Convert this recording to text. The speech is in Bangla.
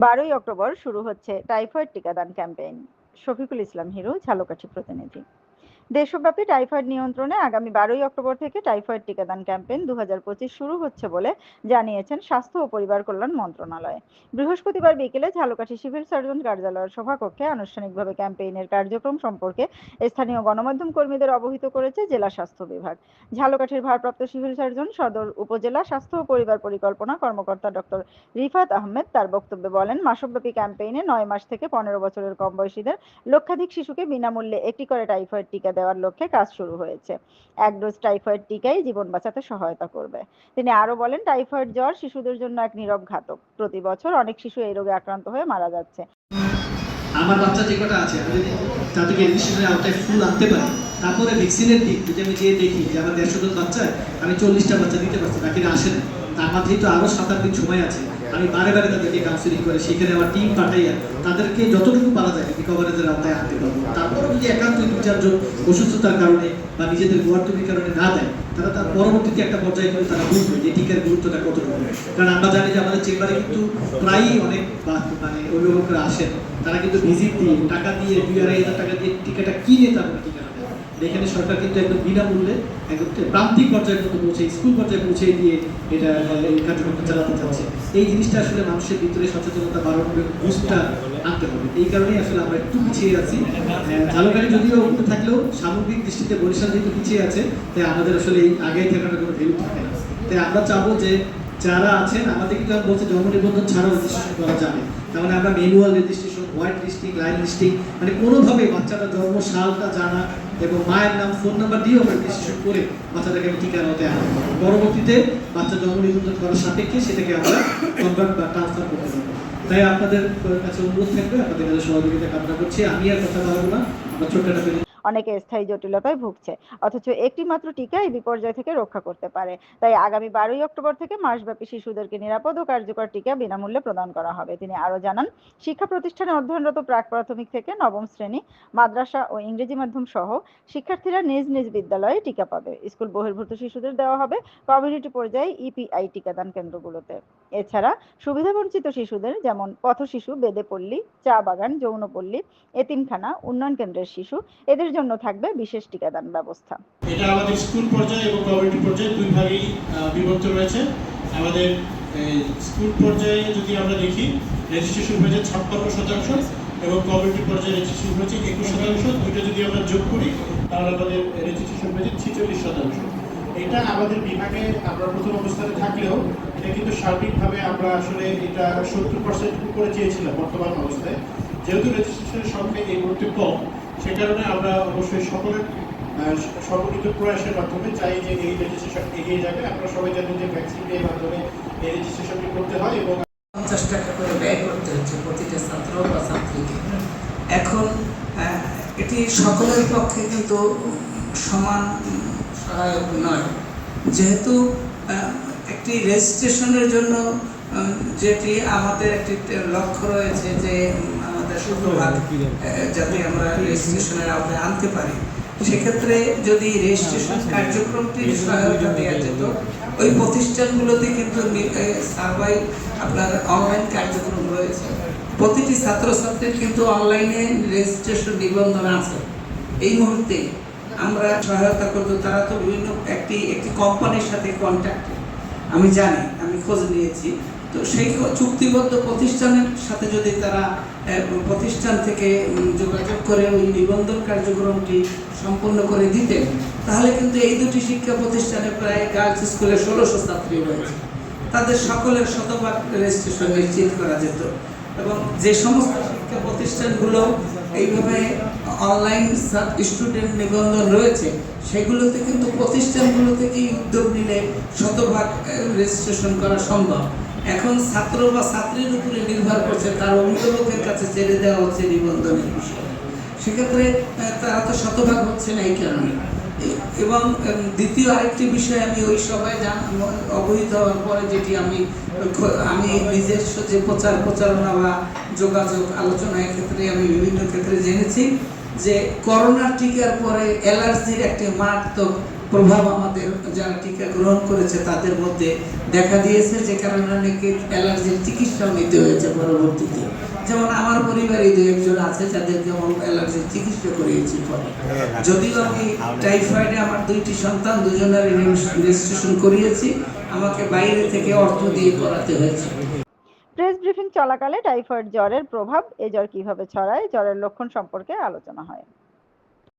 12ই অক্টোবর শুরু হচ্ছে টাইফয়েড টিকাদান ক্যাম্পেইন। শফিকুল ইসলাম হিরু, ঝালকাঠি প্রতিনিধি। দেশব্যাপী টাইফয়েড নিয়ন্ত্রণে আগামী 12ই অক্টোবর থেকে টাইফয়েড টিকাদান ক্যাম্পেইন 2025 শুরু হচ্ছে বলে জানিয়েছেন স্বাস্থ্য ও পরিবার কল্যাণ মন্ত্রণালয়। বৃহস্পতিবার বিকেলে ঝালকাঠি সিভিল সার্জন কার্যালয়ের সভাকক্ষে আনুষ্ঠানিকভাবে ক্যাম্পেইনের কার্যক্রম সম্পর্কে স্থানীয় গণমাধ্যম কর্মীদের অবহিত করেছে জেলা স্বাস্থ্য বিভাগ। ঝালকাঠির ভারপ্রাপ্ত সিভিল সার্জন সদর উপজেলা স্বাস্থ্য ও পরিবার পরিকল্পনা কর্মকর্তা ডক্টর রিফাত আহমেদ তার বক্তব্যে বলেন, মাসব্যাপী ক্যাম্পেইনে 9 মাস থেকে 15 বছরের কম বয়সীদের লক্ষাধিক শিশুকে বিনামূল্যে একটি করে টাইফয়েড টিকা দেওয়ার লক্ষ্যে কাজ শুরু হয়েছে। এক ডোজ টাইফয়েড টিকাই জীবন বাঁচাতে সহায়তা করবে। তিনি আরো বলেন, টাইফয়েড জ্বর শিশুদের জন্য এক নীরব ঘাতক। প্রতি বছর অনেক শিশু এই রোগে আক্রান্ত হয়ে মারা যাচ্ছে। আমার বাচ্চা যে কটা আছে আমি যদি তাদেরকে এডমিশনের আওতায় ফুল আনতে পারি, তারপরে ভ্যাকসিনের দিক যদি আমি যেয়ে দেখি যে আমার 150 জন বাচ্চায় আমি 40টা বাচ্চা দিতে পারছি, বাকিরা আসে না, তার মাঝেই তো আরও 7-8 দিন সময় আছে। আমি বারে বারে তাদেরকে কাউন্সিলিং করে সেখানে আমার টিম পাঠাইয়া তাদেরকে যতটুকু পারা যায় রিকভারেজের আওতায় আনতে পারবো। তারপরে যদি একান্ত 2-4 জন অসুস্থতার কারণে বা নিজেদের গোয়ার্তবির কারণে না দেয়, তারা তার পরবর্তীতে একটা পর্যায়ে কিন্তু তারা বুঝবে যে টিকার গুরুত্বটা কতটুকু। কারণ আমরা জানি যে আমাদের চেম্বারে কিন্তু প্রায়ই অনেক মানে অভিভাবকরা আসেন, তারা কিন্তু ভিজিট দিয়ে টাকা দিয়ে 2-2.5 টাকা দিয়ে টিকাটা কিনে তারপরে টিকা নেয়। এখানে সরকার কিন্তু একদম বিনামূল্যে একদম প্রান্তিক পর্যায়ে পর্যন্ত পৌঁছে, স্কুল পর্যায়ে পৌঁছে দিয়ে এটা এই কার্যক্রমটা চালাতে চাচ্ছে। এই জিনিসটা আসলে মানুষের ভিতরে সচেতনতা বাড়ানোর বুঝটা আনতে হবে। এই কারণেই আসলে আমরা একটু পিছিয়ে আছি। ঝালকাঠি যদিও উঠতে থাকলেও সামগ্রিক দৃষ্টিতে বরিশাল যেহেতু পিছিয়ে আছে, তাই আমাদের আসলে এই আগে থাকার কোনো ভ্যালু থাকে না। তাই আমরা চাবো যে যারা আছেন, আমাদের কিন্তু বলছে জন্ম নিবন্ধন ছাড়াও রেজিস্ট্রেশন করা যাবে। তার মানে আমরা manual registration, white listing, line listing, মানে কোনোভাবে বাচ্চাটা জন্ম সালটা জানা এবং মায়ের নাম, ফোন নাম্বার দিয়েও আমরা রেজিস্ট্রেশন করে বাচ্চাটাকে আমি টিকা আনতে আনি। পরবর্তীতে বাচ্চা জন্ম নিবন্ধন করার সাপেক্ষে সেটাকে আমরা কনভার্ট বা ট্রান্সফার করতে পারবো। তাই আপনাদের কাছে অনুরোধ থাকবে, আপনাদের কাছে সহযোগিতা কামনা করছি। আমি আর কথা বলবো না, আমরা ছোট্ট একটা অনেকে স্থায়ী জটিলতায় ভুগছে, অথচ একটি মাত্র টিকা এই বিপর্যয় থেকে রক্ষা করতে পারে। তাই আগামী 12ই অক্টোবর থেকে মাসব্যাপী শিশুদেরকে নিরাপদ ও কার্যকর টিকা বিনামূল্যে প্রদান করা হবে। তিনি আরো জানান, শিক্ষা প্রতিষ্ঠানে অধ্যয়নরত প্রাক প্রাথমিক থেকে নবম শ্রেণী, মাদ্রাসা ও ইংরেজি মাধ্যম সহ শিক্ষার্থীরা নিজ নিজ বিদ্যালয়ে টিকা পাবে। স্কুল বহির্ভূত শিশুদের দেওয়া হবে কমিউনিটি পর্যায়ে ইপিআই টিকাদান কেন্দ্রগুলোতে। এছাড়া সুবিধাবঞ্চিত শিশুদের, যেমন পথশিশু, বেদেপল্লী, চা বাগান, যৌনপল্লী, এতিমখানা, উন্নয়ন কেন্দ্রের শিশু, এদের জন্য থাকবে বিশেষ টিকাদান ব্যবস্থা। এটা আমাদের স্কুল পর্যায়ে এবং কমিউনিটি পর্যায়ে দুই ভাগেই বিভক্ত রয়েছে। আমাদের স্কুল পর্যায়ে যদি আমরা দেখি, রেজিস্ট্রেশন হয়েছে 56% এবং কমিউনিটি পর্যায়ে রেজিস্ট্রেশন হয়েছে 21%। দুইটা যদি আমরা যোগ করি তাহলে আমাদের রেজিস্ট্রেশন হয়েছে 46%। এটা আমাদের বিভাগে আমরা প্রথম অবস্থানে থাকলেও এটা কিন্তু সার্বিকভাবে আমরা আসলে এটা 70% উপরে চেয়েছিলাম বর্তমান অবস্থায়। যেহেতু রেজিস্ট্রেশনের সংখ্যা এই মুহূর্তে কম, সে কারণে আমরা অবশ্যই সকলের সর্বনিত প্রয়াসের মাধ্যমে চাই যে এই রেজিস্ট্রেশন এগিয়ে যাবে। আপনারা সবাই জানেন যে ভ্যাকসিন এর মাধ্যমে এই রেজিস্ট্রেশনটি করতে হয় এবং 50 টাকা করে ব্যয় করতে হচ্ছে প্রতিটা ছাত্র বা ছাত্রীকে। এখন এটি সকলের পক্ষে কিন্তু সমান সহায়ক নয়, যেহেতু একটি রেজিস্ট্রেশনের জন্য যেটি আমাদের একটি লক্ষ্য রয়েছে যে আমাদের শতভাগ যাতে আমরা রেজিস্ট্রেশনের আওতায় আনতে পারি। সেক্ষেত্রে যদি রেজিস্ট্রেশন কার্যক্রমটি সহায়তা দেওয়া যেত, ওই প্রতিষ্ঠানগুলোতে কিন্তু সার্ভাই আপনার অনলাইন কার্যক্রম রয়েছে। প্রতিটি ছাত্রছাত্রীর কিন্তু অনলাইনে রেজিস্ট্রেশন নিবন্ধন আছে। এই মুহূর্তে আমরা সহায়তা করবো। তারা তো বিভিন্ন একটি কোম্পানির সাথে কন্ট্যাক্টে, আমি জানি, আমি খোঁজ নিয়েছি। তো সেই চুক্তিবদ্ধ প্রতিষ্ঠানের সাথে যদি তারা প্রতিষ্ঠান থেকে যোগাযোগ করে ওই নিবন্ধন কার্যক্রমটি সম্পন্ন করে দিতেন, তাহলে কিন্তু এই দুটি শিক্ষা প্রতিষ্ঠানে প্রায় গার্লস স্কুলে 1600 ছাত্রী রয়েছে, তাদের সকলের শতভাগ রেজিস্ট্রেশন নিশ্চিত করা যেত। এবং যে সমস্ত শিক্ষা প্রতিষ্ঠানগুলো এইভাবে অনলাইন স্টুডেন্ট নিবন্ধন রয়েছে, সেগুলোতে কিন্তু প্রতিষ্ঠানগুলো থেকেই উদ্যোগ নিলে শতভাগ রেজিস্ট্রেশন করা সম্ভব। এখন ছাত্র বা ছাত্রীর উপরে নির্ভর করছে, তার অভিভাবকের কাছে ছেড়ে দেওয়া হচ্ছে নিবন্ধনের বিষয়। সেক্ষেত্রে তারা তো শতভাগ হচ্ছে না এই কারণে। এবং দ্বিতীয় আরেকটি বিষয়, আমি ওই সবাই অবহিত হওয়ার পরে যেটি আমি নিজস্ব যে প্রচারণা বা যোগাযোগ আলোচনার ক্ষেত্রে আমি বিভিন্ন ক্ষেত্রে জেনেছি যে করোনা টিকার পরে অ্যালার্জির একটি মারাত্মক প্রভাব আমাদের যারা টিকা গ্রহণ করেছে তাদের মধ্যে দেখা দিয়েছে, যে কারণে অনেকে অ্যালার্জির চিকিৎসাও নিতে হয়েছে পরবর্তীতে। যেমন আমার পরিবারে দু একজন আছে যাদেরকে আমার অ্যালার্জির চিকিৎসা করিয়েছি পরে। যদিও আমি টাইফয়েডে আমার দুইটি সন্তান দুজনের রেজিস্ট্রেশন করিয়েছি, আমাকে বাইরে থেকে অর্থ দিয়ে করাতে হয়েছে। প্রেস ব্রিফিং চলাকালে টাইফয়েড জ্বরের প্রভাব, এ জ্বর কিভাবে ছড়ায়, জ্বরের লক্ষণ সম্পর্কে আলোচনা হয়।